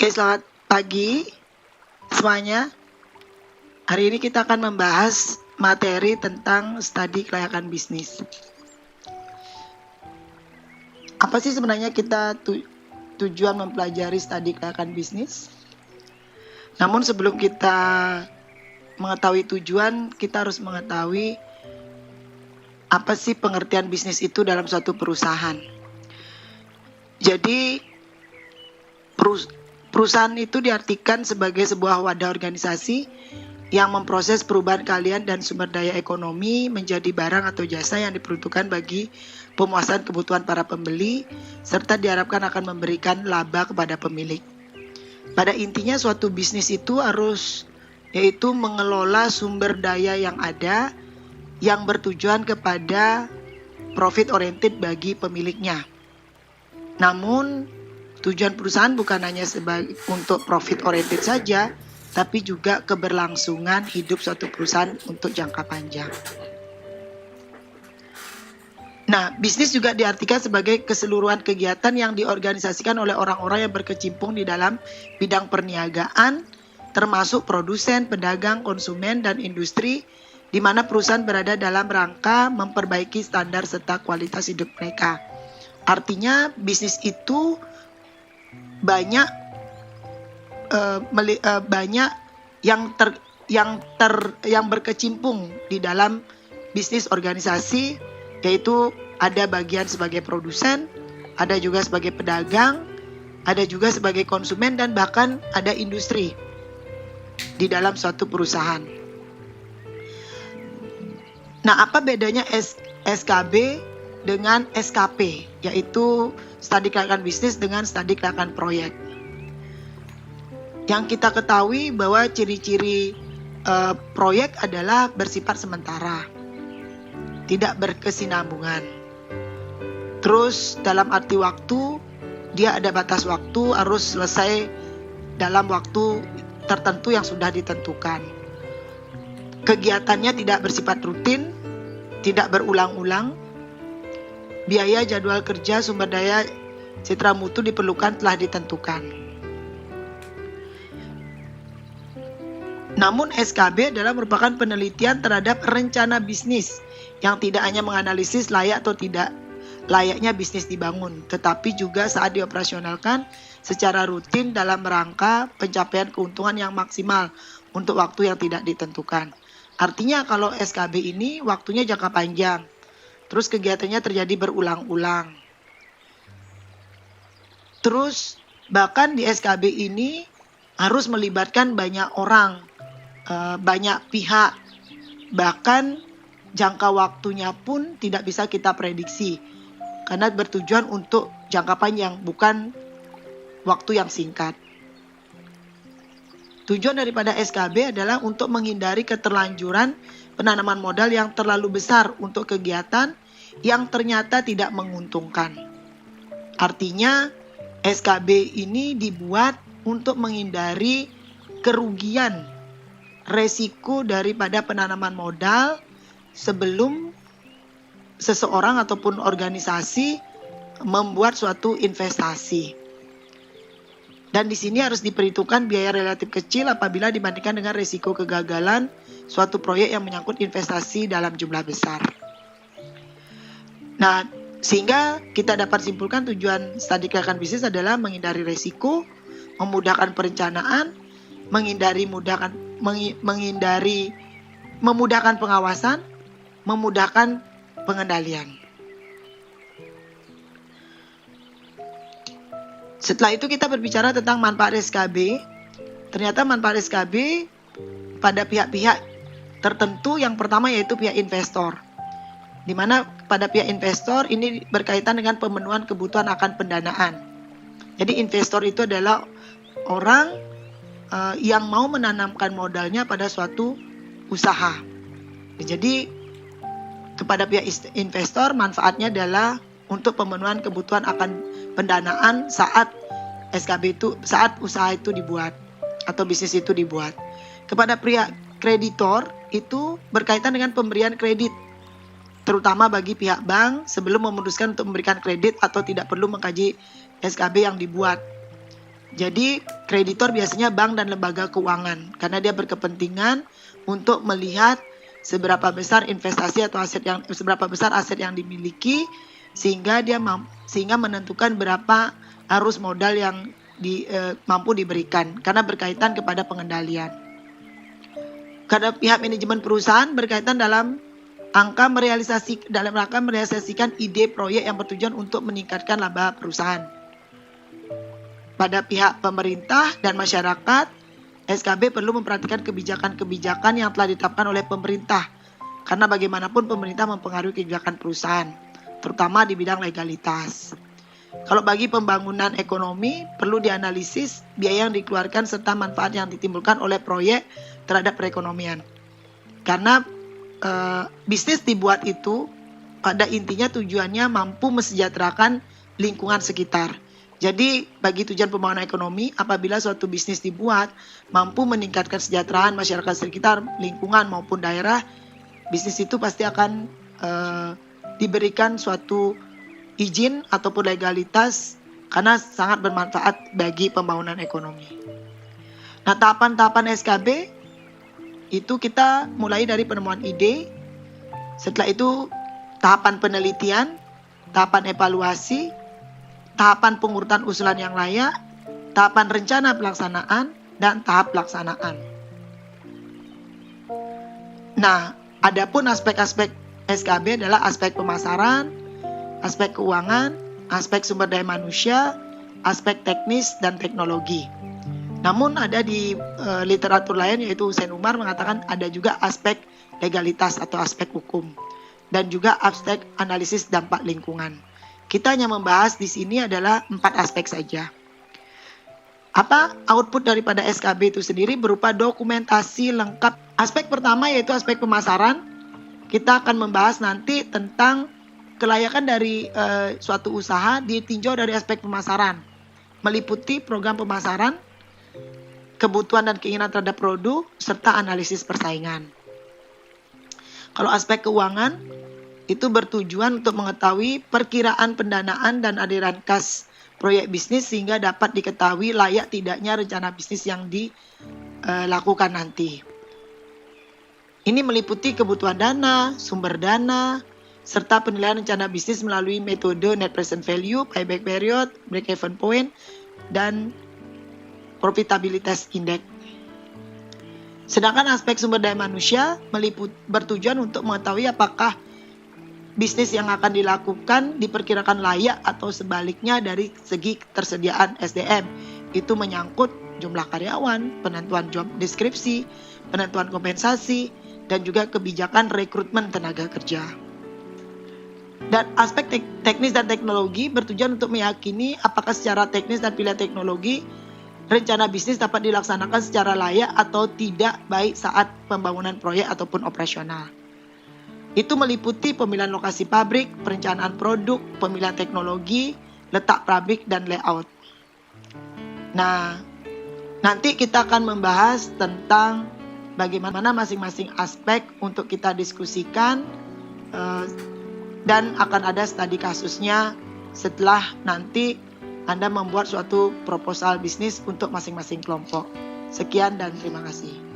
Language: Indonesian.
Oke, selamat pagi semuanya. Hari ini kita akan membahas materi tentang studi kelayakan bisnis. Apa sih sebenarnya kita tujuan mempelajari studi kelayakan bisnis? Namun sebelum kita mengetahui tujuan, kita harus mengetahui apa sih pengertian bisnis itu dalam suatu perusahaan. Jadi perusahaan itu diartikan sebagai sebuah wadah organisasi yang memproses perubahan kalian dan sumber daya ekonomi menjadi barang atau jasa yang diperuntukkan bagi pemuasan kebutuhan para pembeli, serta diharapkan akan memberikan laba kepada pemilik. Pada intinya suatu bisnis itu harus yaitu mengelola sumber daya yang ada yang bertujuan kepada profit oriented bagi pemiliknya. Namun tujuan perusahaan bukan hanya untuk profit oriented saja, tapi juga keberlangsungan hidup suatu perusahaan untuk jangka panjang. Nah, bisnis juga diartikan sebagai keseluruhan kegiatan yang diorganisasikan oleh orang-orang yang berkecimpung di dalam bidang perniagaan, termasuk produsen, pedagang, konsumen, dan industri, di mana perusahaan berada dalam rangka memperbaiki standar serta kualitas hidup mereka. Artinya, bisnis itu banyak yang berkecimpung di dalam bisnis organisasi, yaitu ada bagian sebagai produsen, ada juga sebagai pedagang, ada juga sebagai konsumen, dan bahkan ada industri di dalam suatu perusahaan. Nah, apa bedanya SKB dengan SKP, yaitu studi kelayakan bisnis dengan studi kelayakan proyek? Yang kita ketahui bahwa ciri-ciri proyek adalah bersifat sementara, tidak berkesinambungan. Terus dalam arti waktu, dia ada batas waktu, harus selesai dalam waktu tertentu yang sudah ditentukan. Kegiatannya tidak bersifat rutin, tidak berulang-ulang. Biaya, jadwal kerja, sumber daya, citra mutu diperlukan telah ditentukan. Namun SKB adalah merupakan penelitian terhadap rencana bisnis yang tidak hanya menganalisis layak atau tidak layaknya bisnis dibangun, tetapi juga saat dioperasionalkan secara rutin dalam rangka pencapaian keuntungan yang maksimal untuk waktu yang tidak ditentukan. Artinya kalau SKB ini waktunya jangka panjang, terus kegiatannya terjadi berulang-ulang. Terus bahkan di SKB ini harus melibatkan banyak orang, banyak pihak. Bahkan jangka waktunya pun tidak bisa kita prediksi, karena bertujuan untuk jangka panjang, bukan waktu yang singkat. Tujuan daripada SKB adalah untuk menghindari keterlanjuran penanaman modal yang terlalu besar untuk kegiatan yang ternyata tidak menguntungkan. Artinya SKB ini dibuat untuk menghindari kerugian, resiko daripada penanaman modal sebelum seseorang ataupun organisasi membuat suatu investasi. Dan di sini harus diperhitungkan biaya relatif kecil apabila dibandingkan dengan risiko kegagalan suatu proyek yang menyangkut investasi dalam jumlah besar. Nah, sehingga kita dapat simpulkan tujuan studi kelayakan bisnis adalah menghindari risiko, memudahkan perencanaan, memudahkan pengawasan, memudahkan pengendalian. Setelah itu kita berbicara tentang manfaat SKB. Ternyata manfaat SKB pada pihak-pihak tertentu, yang pertama yaitu pihak investor. Di mana pada pihak investor ini berkaitan dengan pemenuhan kebutuhan akan pendanaan. Jadi investor itu adalah orang yang mau menanamkan modalnya pada suatu usaha. Jadi kepada pihak investor manfaatnya adalah untuk pemenuhan kebutuhan akan pendanaan saat saat usaha itu dibuat atau bisnis itu dibuat. Kepada pihak kreditor itu berkaitan dengan pemberian kredit, terutama bagi pihak bank sebelum memutuskan untuk memberikan kredit atau tidak perlu mengkaji SKB yang dibuat. Jadi kreditor biasanya bank dan lembaga keuangan karena dia berkepentingan untuk melihat seberapa besar investasi atau seberapa besar aset yang dimiliki sehingga menentukan berapa arus modal yang mampu diberikan karena berkaitan kepada pengendalian. Karena pihak manajemen perusahaan berkaitan dalam rangka merealisasikan ide proyek yang bertujuan untuk meningkatkan laba perusahaan. Pada pihak pemerintah dan masyarakat, SKB perlu memperhatikan kebijakan-kebijakan yang telah ditetapkan oleh pemerintah karena bagaimanapun pemerintah mempengaruhi kebijakan perusahaan, terutama di bidang legalitas. Kalau bagi pembangunan ekonomi, perlu dianalisis biaya yang dikeluarkan serta manfaat yang ditimbulkan oleh proyek terhadap perekonomian. Karena bisnis dibuat itu pada intinya tujuannya mampu mesejahterakan lingkungan sekitar. Jadi bagi tujuan pembangunan ekonomi, apabila suatu bisnis dibuat mampu meningkatkan kesejahteraan masyarakat sekitar, lingkungan maupun daerah, bisnis itu pasti akan diberikan suatu izin ataupun legalitas karena sangat bermanfaat bagi pembangunan ekonomi. Nah, tahapan-tahapan SKB itu kita mulai dari penemuan ide, setelah itu tahapan penelitian, tahapan evaluasi, tahapan pengurutan usulan yang layak, tahapan rencana pelaksanaan, dan tahap pelaksanaan. Nah, adapun aspek-aspek SKB adalah aspek pemasaran, aspek keuangan, aspek sumber daya manusia, aspek teknis dan teknologi. Namun ada di literatur lain yaitu Hussein Umar mengatakan ada juga aspek legalitas atau aspek hukum dan juga aspek analisis dampak lingkungan. Kita hanya membahas di sini adalah 4 aspek saja. Apa output daripada SKB itu sendiri berupa dokumentasi lengkap. Aspek pertama yaitu aspek pemasaran. Kita akan membahas nanti tentang kelayakan dari suatu usaha ditinjau dari aspek pemasaran, meliputi program pemasaran, kebutuhan dan keinginan terhadap produk, serta analisis persaingan. Kalau aspek keuangan, itu bertujuan untuk mengetahui perkiraan pendanaan dan aliran kas proyek bisnis sehingga dapat diketahui layak tidaknya rencana bisnis yang dilakukan nanti. Ini meliputi kebutuhan dana, sumber dana, serta penilaian rencana bisnis melalui metode net present value, payback period, break-even point, dan profitabilitas index. Sedangkan aspek sumber daya manusia bertujuan untuk mengetahui apakah bisnis yang akan dilakukan diperkirakan layak atau sebaliknya dari segi ketersediaan SDM. Itu menyangkut jumlah karyawan, penentuan job deskripsi, penentuan kompensasi, dan juga kebijakan rekrutmen tenaga kerja. Dan aspek teknis dan teknologi bertujuan untuk meyakini apakah secara teknis dan pilihan teknologi rencana bisnis dapat dilaksanakan secara layak atau tidak baik saat pembangunan proyek ataupun operasional. Itu meliputi pemilihan lokasi pabrik, perencanaan produk, pemilihan teknologi, letak pabrik, dan layout. Nah, nanti kita akan membahas tentang bagaimana masing-masing aspek untuk kita diskusikan dan akan ada studi kasusnya setelah nanti Anda membuat suatu proposal bisnis untuk masing-masing kelompok. Sekian dan terima kasih.